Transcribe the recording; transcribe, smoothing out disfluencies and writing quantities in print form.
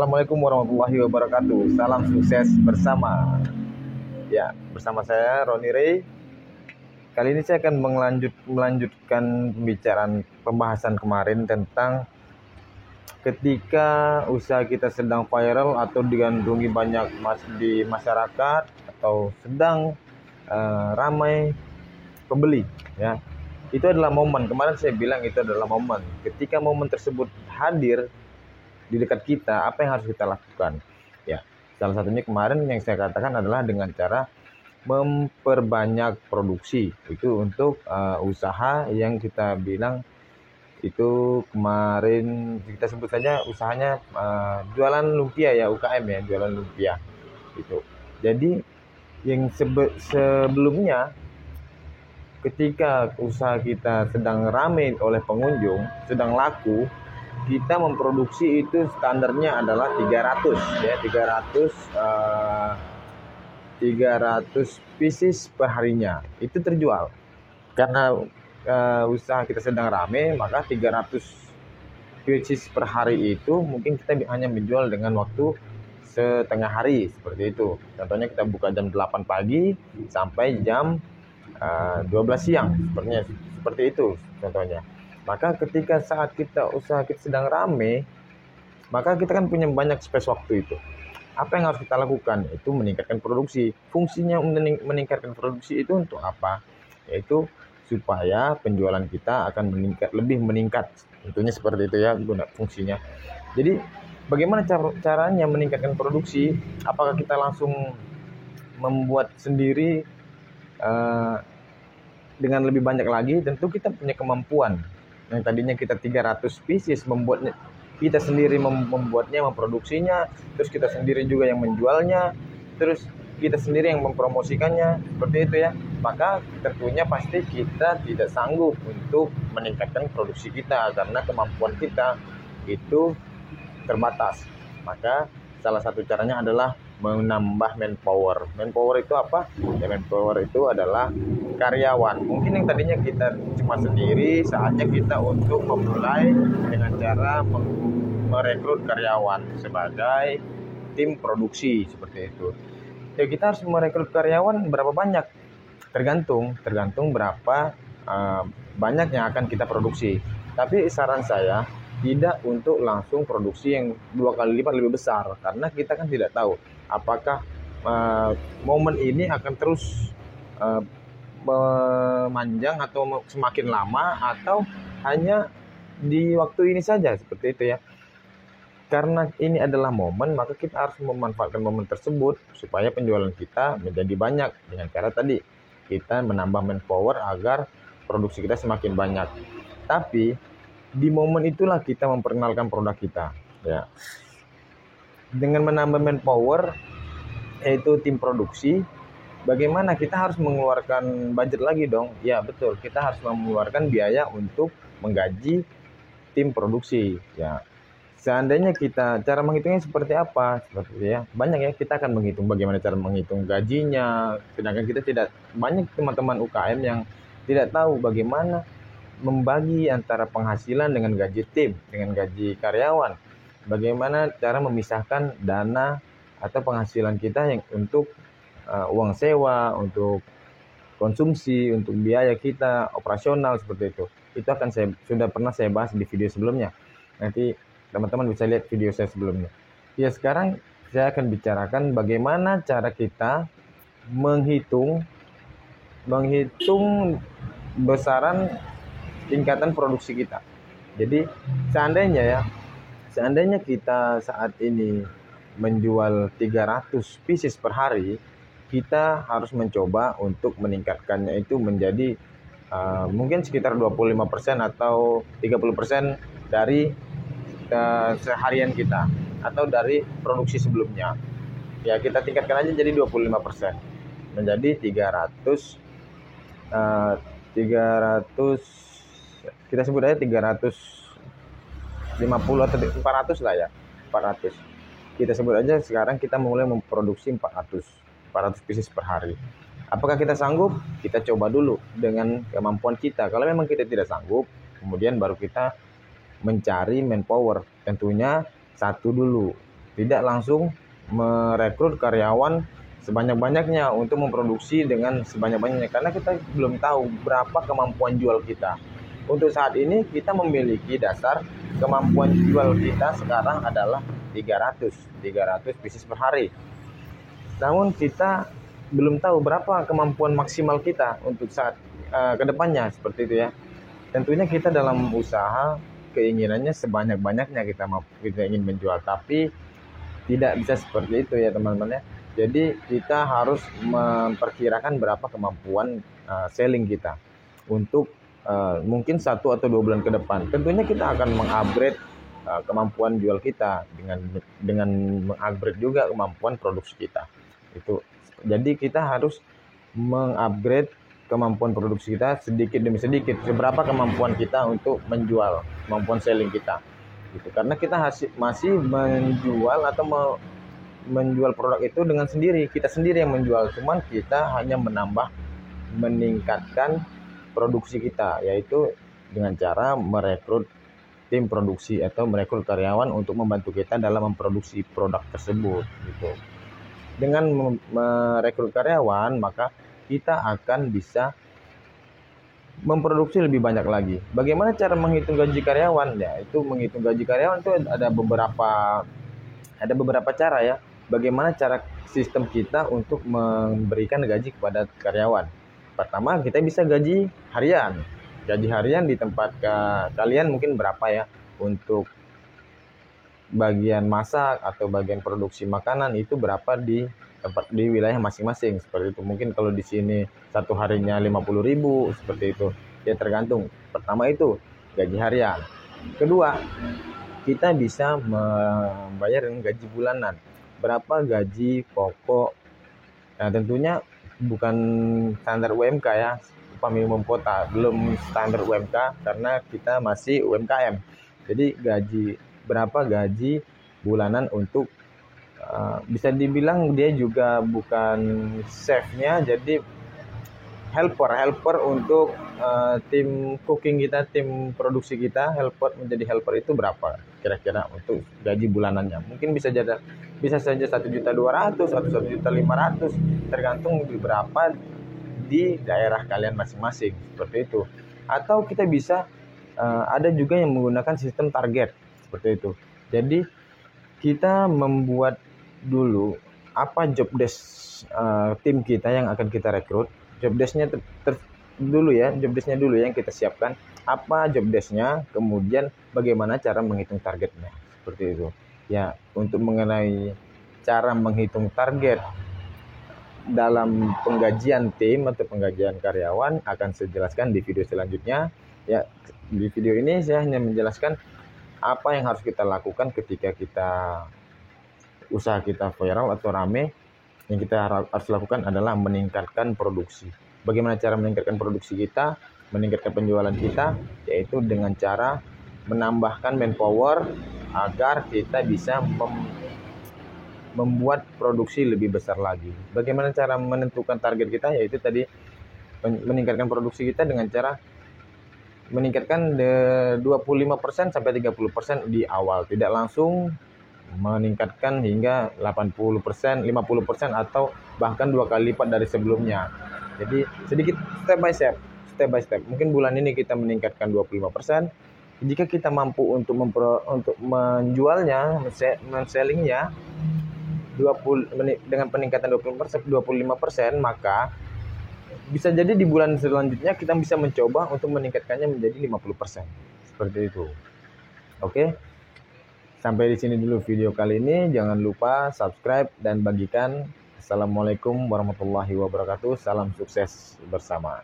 Assalamualaikum warahmatullahi wabarakatuh. Salam sukses bersama. Ya, bersama saya Roni Ray. Kali ini saya akan melanjutkan pembahasan kemarin tentang ketika usaha kita sedang viral atau digandrungi banyak di masyarakat atau sedang ramai pembeli, ya. Itu adalah momen. Kemarin saya bilang itu adalah momen. Ketika momen tersebut hadir di dekat kita, apa yang harus kita lakukan? Ya, salah satunya kemarin yang saya katakan adalah dengan cara memperbanyak produksi. Itu untuk usaha yang kita bilang itu kemarin kita sebut saja usahanya jualan lumpia, ya, UKM, ya, jualan lumpia itu. Jadi yang sebelumnya ketika usaha kita sedang ramai oleh pengunjung, sedang laku, kita memproduksi itu standarnya adalah 300, ya, 300 pieces per harinya. Itu terjual. Karena usaha kita sedang ramai, maka 300 pieces per hari itu mungkin kita hanya menjual dengan waktu setengah hari, seperti itu. Contohnya kita buka jam 8 pagi sampai jam 12 siang, seperti itu contohnya. Maka ketika saat usaha kita sedang rame, maka kita kan punya banyak space waktu itu. Apa yang harus kita lakukan? Itu meningkatkan produksi. Fungsinya meningkatkan produksi itu untuk apa? Yaitu supaya penjualan kita akan lebih meningkat. Tentunya seperti itu, ya, guna fungsinya. Jadi bagaimana caranya meningkatkan produksi? Apakah kita langsung membuat sendiri dengan lebih banyak lagi? Tentu kita punya kemampuan. Yang tadinya kita 300 pieces, membuatnya kita sendiri, membuatnya, memproduksinya, terus kita sendiri juga yang menjualnya, terus kita sendiri yang mempromosikannya, seperti itu, ya. Maka tentunya pasti kita tidak sanggup untuk meningkatkan produksi kita karena kemampuan kita itu terbatas. Maka salah satu caranya adalah menambah manpower. Manpower itu apa? Ya, manpower itu adalah karyawan. Mungkin yang tadinya kita cuma sendiri, saatnya kita untuk memulai dengan cara merekrut karyawan sebagai tim produksi, seperti itu. Ya, kita harus merekrut karyawan berapa banyak? Tergantung berapa banyak yang akan kita produksi. Tapi saran saya tidak untuk langsung produksi yang 2 kali lipat lebih besar, karena kita kan tidak tahu apakah momen ini akan terus memanjang atau semakin lama, atau hanya di waktu ini saja, seperti itu, ya. Karena ini adalah momen, maka kita harus memanfaatkan momen tersebut supaya penjualan kita menjadi banyak dengan cara tadi kita menambah manpower agar produksi kita semakin banyak. Tapi di momen itulah kita memperkenalkan produk kita, ya. Dengan menambah manpower, yaitu tim produksi, bagaimana kita harus mengeluarkan budget lagi dong? Ya, betul, kita harus mengeluarkan biaya untuk menggaji tim produksi, ya. Seandainya cara menghitungnya seperti apa? Seperti, ya, banyak, ya, kita akan menghitung bagaimana cara menghitung gajinya. Sedangkan kita banyak teman-teman UKM yang tidak tahu bagaimana membagi antara penghasilan dengan gaji tim, dengan gaji karyawan. Bagaimana cara memisahkan dana atau penghasilan kita yang untuk uang sewa, untuk konsumsi, untuk biaya kita operasional, seperti itu. Itu sudah pernah saya bahas di video sebelumnya. Nanti teman-teman bisa lihat video saya sebelumnya. Ya, sekarang saya akan bicarakan bagaimana cara kita menghitung besaran tingkatan produksi kita. Jadi seandainya kita saat ini menjual 300 pieces per hari, kita harus mencoba untuk meningkatkannya itu menjadi mungkin sekitar 25% atau 30% dari seharian kita atau dari produksi sebelumnya. Ya, kita tingkatkan aja jadi 25%, menjadi 300, kita sebut aja 350 atau 400 lah, ya. 400. Kita sebut aja sekarang kita mulai memproduksi 400 pieces per hari. Apakah kita sanggup? Kita coba dulu dengan kemampuan kita. Kalau memang kita tidak sanggup, kemudian baru kita mencari manpower. Tentunya satu dulu, tidak langsung merekrut karyawan sebanyak-banyaknya untuk memproduksi dengan sebanyak-banyaknya, karena kita belum tahu berapa kemampuan jual kita. Untuk saat ini kita memiliki dasar kemampuan jual kita sekarang adalah 300 pieces per hari. Namun kita belum tahu berapa kemampuan maksimal kita untuk saat kedepannya, seperti itu ya. Tentunya kita dalam usaha keinginannya sebanyak-banyaknya kita ingin menjual, tapi tidak bisa seperti itu ya teman-teman ya. Jadi kita harus memperkirakan berapa kemampuan selling kita untuk mungkin 1 atau 2 bulan ke depan. Tentunya kita akan mengupgrade kemampuan jual kita dengan mengupgrade juga kemampuan produksi kita. Itu. Jadi kita harus mengupgrade kemampuan produksi kita sedikit demi sedikit. Seberapa kemampuan kita untuk menjual, kemampuan selling kita. Gitu. Karena kita masih menjual atau menjual produk itu dengan kita sendiri yang menjual, cuman kita hanya meningkatkan produksi kita, yaitu dengan cara merekrut tim produksi atau merekrut karyawan untuk membantu kita dalam memproduksi produk tersebut gitu. Dengan merekrut karyawan, maka kita akan bisa memproduksi lebih banyak lagi. Bagaimana cara menghitung gaji karyawan? Ya, itu menghitung gaji karyawan itu ada beberapa cara ya. Bagaimana cara sistem kita untuk memberikan gaji kepada karyawan? Pertama, kita bisa gaji harian. Gaji harian di tempat kalian mungkin berapa ya? Untuk bagian masak atau bagian produksi makanan itu berapa di wilayah masing-masing, seperti itu. Mungkin kalau di sini satu harinya 50.000 seperti itu. Ya tergantung. Pertama itu gaji harian. Kedua, kita bisa membayar dengan gaji bulanan. Berapa gaji pokok? Nah, tentunya bukan standar UMK ya, upah minimum kota, belum standar UMK karena kita masih UMKM. Jadi berapa gaji bulanan untuk bisa dibilang dia juga bukan chefnya, jadi helper untuk tim cooking kita, tim produksi kita, menjadi helper itu berapa kira-kira untuk gaji bulanannya? Mungkin bisa saja 1.200.000 atau 1.500.000, tergantung berapa di daerah kalian masing-masing, seperti itu. Atau kita bisa ada juga yang menggunakan sistem target, seperti itu. Jadi kita membuat dulu apa job desk tim kita yang akan kita rekrut. Job desk-nya dulu yang kita siapkan. Apa job desk-nya, kemudian bagaimana cara menghitung targetnya, seperti itu. Ya, untuk mengenai cara menghitung target dalam penggajian tim atau penggajian karyawan akan saya jelaskan di video selanjutnya. Ya, di video ini saya hanya menjelaskan apa yang harus kita lakukan ketika usaha kita viral atau rame. Yang kita harus lakukan adalah meningkatkan produksi. Bagaimana cara meningkatkan produksi kita, meningkatkan penjualan kita, yaitu dengan cara menambahkan manpower agar kita bisa membuat produksi lebih besar lagi. Bagaimana cara menentukan target kita, yaitu tadi meningkatkan produksi kita dengan cara meningkatkan 25% sampai 30% di awal, tidak langsung meningkatkan hingga 80%, 50% atau bahkan 2 kali lipat dari sebelumnya. Jadi sedikit step by step. Mungkin bulan ini kita meningkatkan 25%. Jika kita mampu untuk menjualnya, men-sellingnya dengan peningkatan 25%, maka bisa jadi di bulan selanjutnya kita bisa mencoba untuk meningkatkannya menjadi 50%. Seperti itu. Oke. Sampai di sini dulu video kali ini. Jangan lupa subscribe dan bagikan. Assalamualaikum warahmatullahi wabarakatuh. Salam sukses bersama.